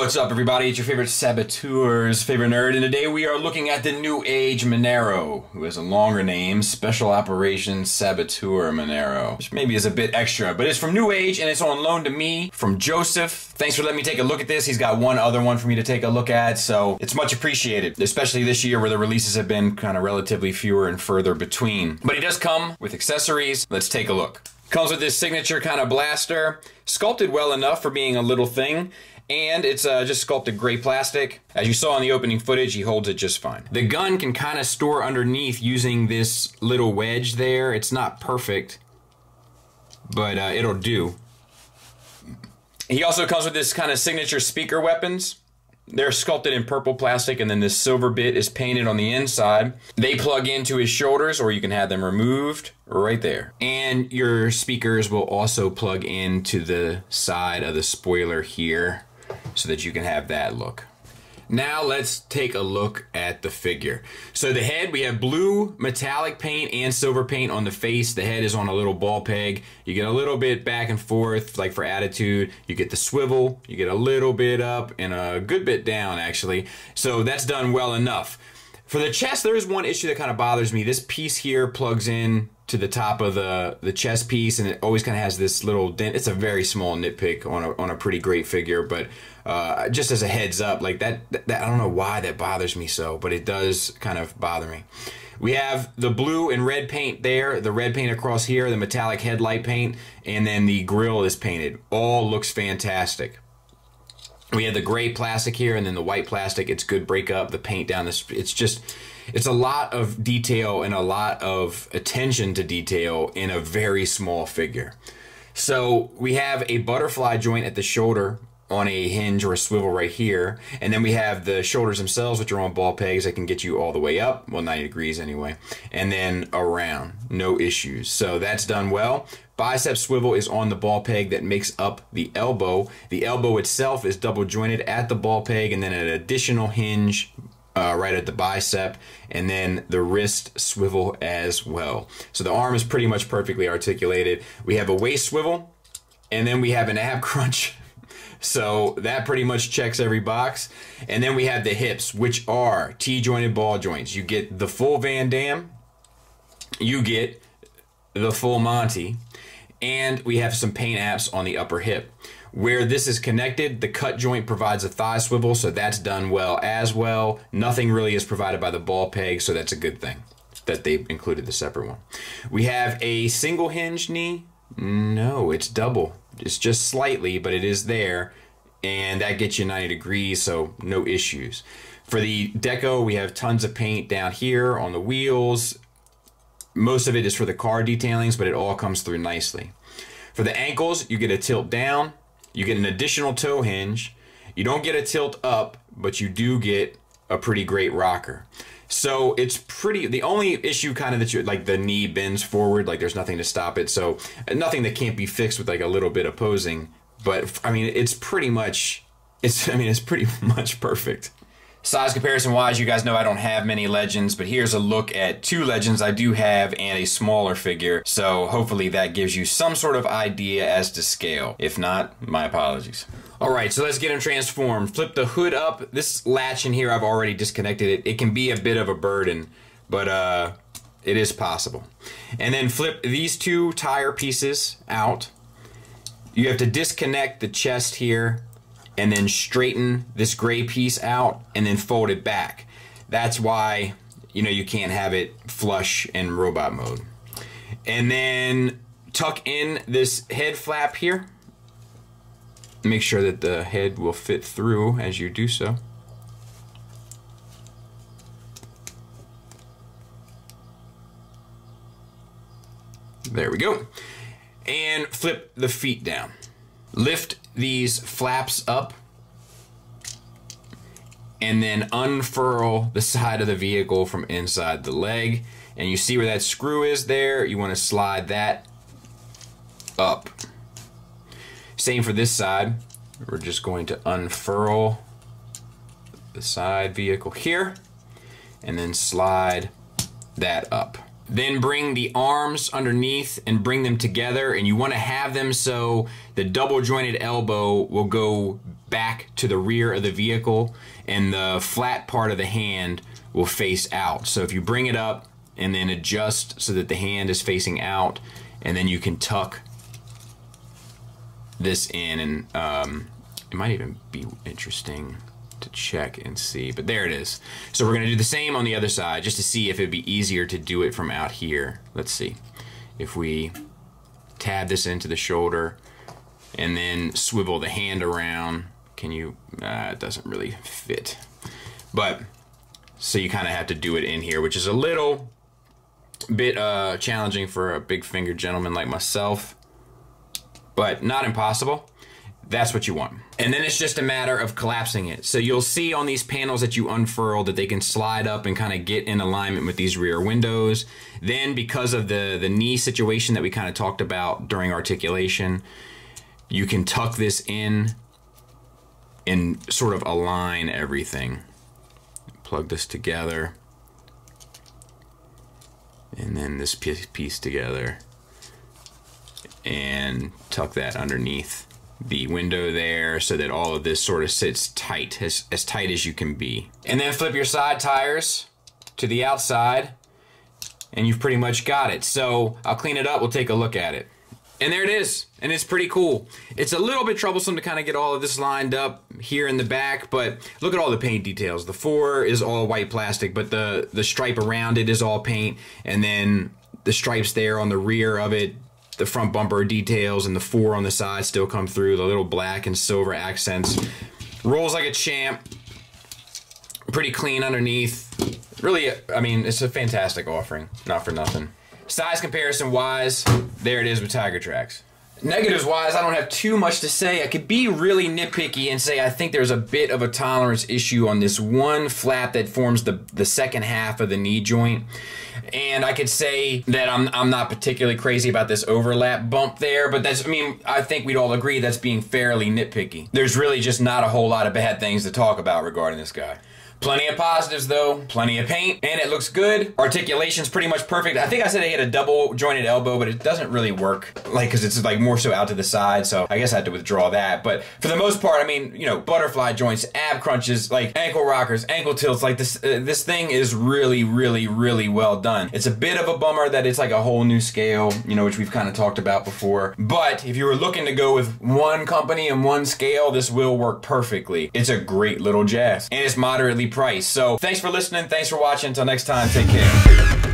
What's up, everybody? It's your favorite saboteur's favorite nerd, and today we are looking at the new Age Manero, who has a longer name, Special Operations Saboteur Manero, which maybe is a bit extra, but it's from New Age, and it's on loan to me from Joseph. Thanks for letting me take a look at this. He's got one other one for me to take a look at, so it's much appreciated, especially this year where the releases have been kind of relatively fewer and further between. But he does come with accessories. Let's take a look. Comes with this signature kind of blaster, sculpted well enough for being a little thing. And it's just sculpted gray plastic. As you saw in the opening footage, he holds it just fine. The gun can kind of store underneath using this little wedge there. It's not perfect, but it'll do. He also comes with this kind of signature speaker weapons. They're sculpted in purple plastic, and then this silver bit is painted on the inside. They plug into his shoulders, or you can have them removed right there. And your speakers will also plug into the side of the spoiler here, so that you can have that look. Now let's take a look at the figure. So the head, we have blue metallic paint and silver paint on the face. The head is on a little ball peg. You get a little bit back and forth, like for attitude. You get the swivel, you get a little bit up and a good bit down, actually. So that's done well enough. For the chest, there is one issue that kind of bothers me. This piece here plugs in to the top of the chest piece, and it always kind of has this little dent. It's a very small nitpick on a pretty great figure, but just as a heads up, like that I don't know why that bothers me so, but it does kind of bother me. We have the blue and red paint there, the red paint across here, the metallic headlight paint, and then the grill is painted. All looks fantastic. We have the gray plastic here, and then the white plastic. It's good breakup. The paint down this. It's a lot of detail and a lot of attention to detail in a very small figure. So we have a butterfly joint at the shoulder on a hinge or a swivel right here, and then we have the shoulders themselves, which are on ball pegs that can get you all the way up, well, 90 degrees anyway, and then around, no issues. So that's done well. Bicep swivel is on the ball peg that makes up the elbow. The elbow itself is double jointed at the ball peg, and then an additional hinge right at the bicep, and then the wrist swivel as well. So the arm is pretty much perfectly articulated. We have a waist swivel, and then we have an ab crunch. So that pretty much checks every box. And then we have the hips, which are T-jointed ball joints. You get the full Van Damme, you get the full Monty, and we have some paint apps on the upper hip. Where this is connected, the cut joint provides a thigh swivel, so that's done well as well. Nothing really is provided by the ball peg, so that's a good thing that they included the separate one. We have a single hinge knee. No, it's double. It's just slightly, but it is there, and that gets you 90 degrees, so no issues. For the deco, we have tons of paint down here on the wheels. Most of it is for the car detailings, but it all comes through nicely. For the ankles, you get a tilt down. You get an additional toe hinge. You don't get a tilt up, but you do get a pretty great rocker. So it's pretty, the only issue kind of that you, like the knee bends forward, like there's nothing to stop it. So nothing that can't be fixed with like a little bit of posing. But I mean, it's pretty much, it's pretty much perfect. Size comparison wise, you guys know I don't have many legends, but here's a look at two legends I do have and a smaller figure. So hopefully that gives you some sort of idea as to scale. If not, my apologies. All right, so let's get him transformed. Flip the hood up. This latch in here, I've already disconnected it. It can be a bit of a burden, but it is possible. And then flip these two tire pieces out. You have to disconnect the chest here, and then straighten this gray piece out and then fold it back. That's why, you know, you can't have it flush in robot mode. And then tuck in this head flap here. Make sure that the head will fit through as you do so. There we go. And flip the feet down. Lift these flaps up and then unfurl the side of the vehicle from inside the leg, and you see where that screw is there. You want to slide that up. Same for this side. We're just going to unfurl the side vehicle here and then slide that up. Then bring the arms underneath and bring them together, and you want to have them so the double jointed elbow will go back to the rear of the vehicle, and the flat part of the hand will face out. So if you bring it up and then adjust so that the hand is facing out, and then you can tuck this in, and it might even be interesting to check and see, but there it is. So we're gonna do the same on the other side just to see if it'd be easier to do it from out here. Let's see. If we tab this into the shoulder and then swivel the hand around, can you, it doesn't really fit. But, so you kind of have to do it in here, which is a little bit challenging for a big fingered gentleman like myself, but not impossible. That's what you want. And then it's just a matter of collapsing it. So you'll see on these panels that you unfurl that they can slide up and kind of get in alignment with these rear windows. Then because of the knee situation that we kind of talked about during articulation, you can tuck this in and sort of align everything. Plug this together. And then this piece together. And tuck that underneath the window there so that all of this sort of sits tight, as tight as you can be. And then flip your side tires to the outside and you've pretty much got it. So I'll clean it up, we'll take a look at it. And there it is, and it's pretty cool. It's a little bit troublesome to kind of get all of this lined up here in the back, but look at all the paint details. The 4 is all white plastic, but the stripe around it is all paint, and then the stripes there on the rear of it, the front bumper details, and the 4 on the side still come through, the little black and silver accents. Rolls like a champ. Pretty clean underneath. Really, I mean, it's a fantastic offering. Not for nothing. Size comparison wise, there it is with Tiger Tracks. Negatives wise, I don't have too much to say. I could be really nitpicky and say I think there's a bit of a tolerance issue on this one flap that forms the second half of the knee joint. And I could say that I'm not particularly crazy about this overlap bump there, but that's, I mean, I think we'd all agree that's being fairly nitpicky. There's really just not a whole lot of bad things to talk about regarding this guy. Plenty of positives though, plenty of paint, and it looks good. Articulation's pretty much perfect. I think I said I had a double jointed elbow, but it doesn't really work, like, cause it's like more so out to the side, so I guess I had to withdraw that. But for the most part, I mean, you know, butterfly joints, ab crunches, like ankle rockers, ankle tilts, like this thing is really, really, really well done. It's a bit of a bummer that it's like a whole new scale, you know, which we've kind of talked about before. But if you were looking to go with one company and one scale, this will work perfectly. It's a great little jazz, and it's moderately priced. So thanks for listening, thanks for watching, until next time, take care.